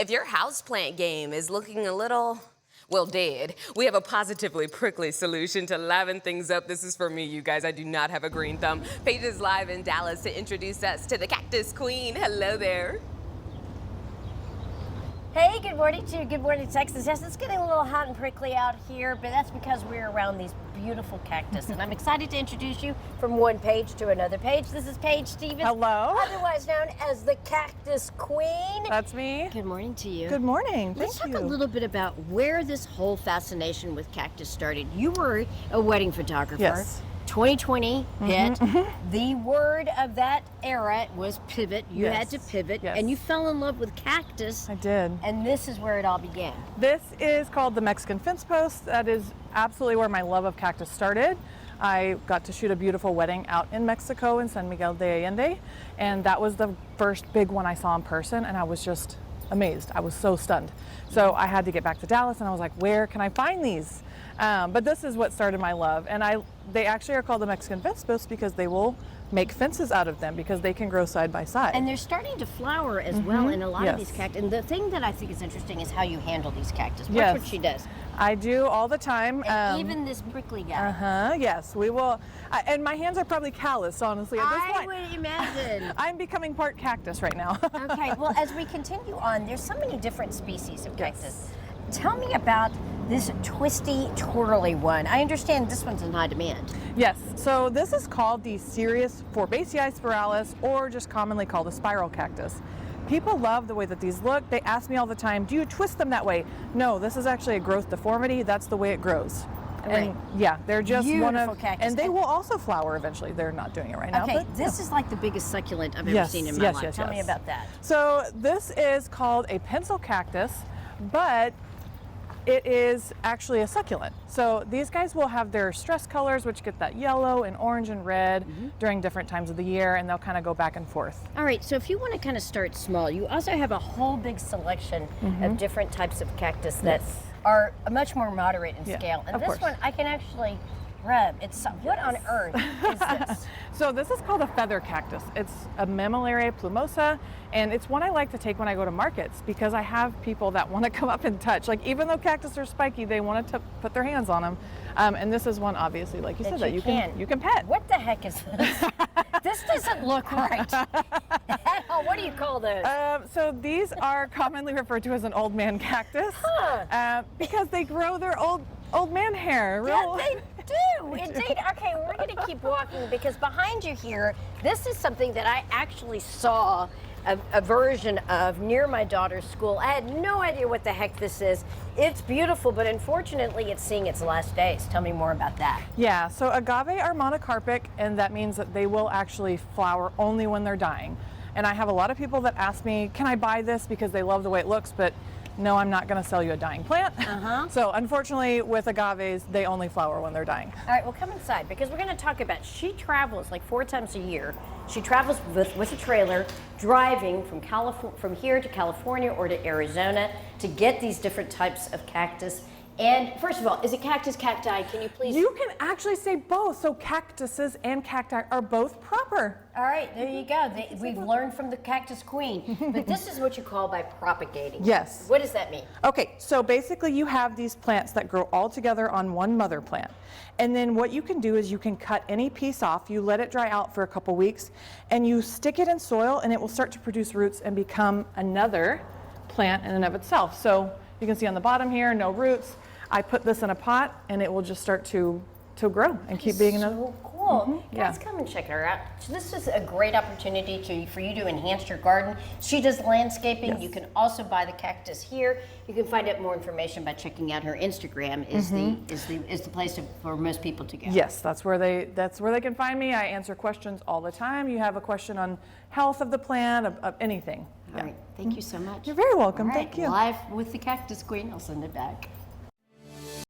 If your houseplant game is looking a little, well, dead, we have a positively prickly solution to liven things up. This is for me, you guys. I do not have a green thumb. Paige is live in Dallas to introduce us to the Cactus Queen. Hello there. Hey, good morning to you. Good morning, Texas. Yes, it's getting a little hot and prickly out here, but that's because we're around these beautiful cactus. And I'm excited to introduce you from one Paige to another Paige. This is Payge Stevens. Hello. Otherwise known as the Cactus Queen. That's me. Good morning to you. Good morning. Let's Thank talk you. a little bit about where this whole fascination with cactus started. You were a wedding photographer. Yes. 2020 hit. The word of that era was pivot. You had to pivot, Yes. and you fell in love with cactus. I did. And this is where it all began. This is called the Mexican fence post. That is absolutely where my love of cactus started. I got to shoot a beautiful wedding out in Mexico in San Miguel de Allende, and that was the first big one I saw in person, and I was just amazed. I was so stunned. So I had to get back to Dallas, and I was like, where can I find these? But this is what started my love, and they actually are called the Mexican fence posts because they will make fences out of them because they can grow side by side. And they're starting to flower as well in a lot of these cactus. And the thing that I think is interesting is how you handle these cactus. Watch what she does. I do all the time. And even this prickly guy. Yes, we will. And my hands are probably calloused, honestly, at this point. I would imagine. I'm becoming part cactus right now. Okay, well, as we continue on, there's so many different species of cactus. Tell me about this twisty, twirly one. I understand this one's in high demand. Yes, so this is called the Cereus forbaceae spiralis, or just commonly called a spiral cactus. People love the way that these look. They ask me all the time, do you twist them that way? No, this is actually a growth deformity. That's the way it grows. Right. And yeah, they're just one Beautiful of, cactus. and they will also flower eventually. They're not doing it right now. Okay, but, this is like the biggest succulent I've ever seen in my life. Tell me about that. So this is called a pencil cactus, but it is actually a succulent. So these guys will have their stress colors, which get that yellow and orange and red during different times of the year, and they'll kind of go back and forth. All right, so if you want to kind of start small, you also have a whole big selection of different types of cactus that are much more moderate in scale. And this one I can actually rub. It's what on earth is this? So this is called a feather cactus. It's a Mammillaria plumosa, and it's one I like to take when I go to markets because I have people that want to come up and touch. Like, even though cactus are spiky, they want to put their hands on them. And this is one, obviously, like you said, that you can pet. What the heck is this? This doesn't look right. What do you call those? So these are commonly referred to as an old man cactus because they grow their old man hair. Yeah, they do, indeed. Okay, we're going to keep walking because behind you here, this is something that I actually saw a version of near my daughter's school. I had no idea what the heck this is. It's beautiful, but unfortunately it's seeing its last days. Tell me more about that. Yeah, so agave are monocarpic, and that means that they will actually flower only when they're dying. And I have a lot of people that ask me, can I buy this because they love the way it looks, but no, I'm not going to sell you a dying plant. So unfortunately with agaves, they only flower when they're dying. All right, well, come inside because we're going to talk about, she travels like 4 times a year. She travels with a trailer, driving from here to California or to Arizona to get these different types of cactus. And first of all, is it cactus, cacti? Can you please? You can actually say both. So cactuses and cacti are both proper. All right, there you go. We've learned from the Cactus Queen. But this is what you call by propagating. Yes. What does that mean? Okay, so basically you have these plants that grow all together on one mother plant. And then what you can do is you can cut any piece off, you let it dry out for a couple weeks, and you stick it in soil, and it will start to produce roots and become another plant in and of itself. So you can see on the bottom here, no roots. I put this in a pot, and it will just start to grow and keep being another. So cool. Guys, come and check her out. So this is a great opportunity for you to enhance your garden. She does landscaping. You can also buy the cactus here. You can find out more information by checking out her Instagram. Is the place for most people to go. Yes, that's where they can find me. I answer questions all the time. You have a question on health of the plant, of anything. All right. Thank you so much. You're very welcome. All right. Thank you. Live with the Cactus Queen. I'll send it back.